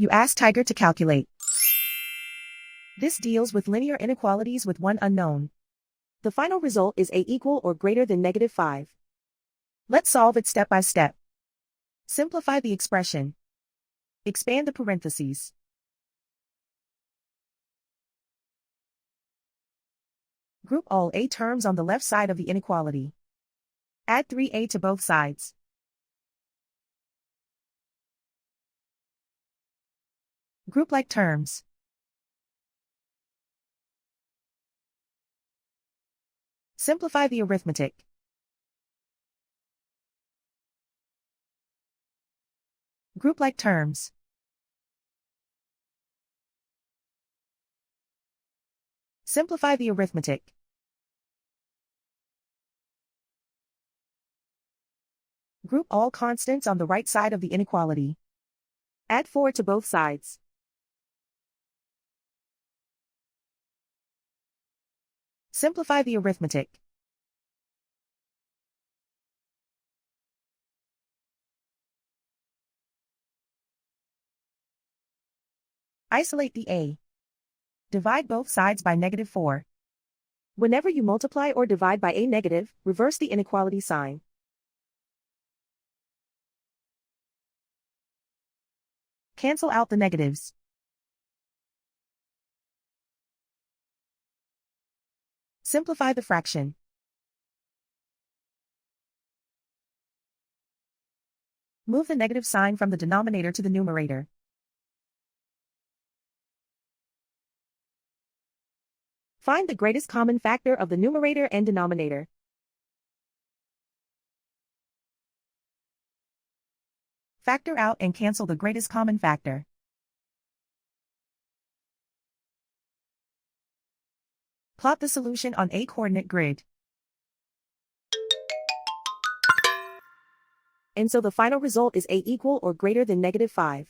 You ask Tiger to calculate. This deals with linear inequalities with one unknown. The final result is a equal or greater than -5. Let's solve it step by step. Simplify the expression. Expand the parentheses. Group all a terms on the left side of the inequality. Add 3a to both sides. Group like terms. Simplify the arithmetic. Group like terms. Simplify the arithmetic. Group all constants on the right side of the inequality. Add 4 to both sides. Simplify the arithmetic. Isolate the a. Divide both sides by -4. Whenever you multiply or divide by a negative, reverse the inequality sign. Cancel out the negatives. Simplify the fraction. Move the negative sign from the denominator to the numerator. Find the greatest common factor of the numerator and denominator. Factor out and cancel the greatest common factor. Plot the solution on a coordinate grid. And so the final result is a equal or greater than -5.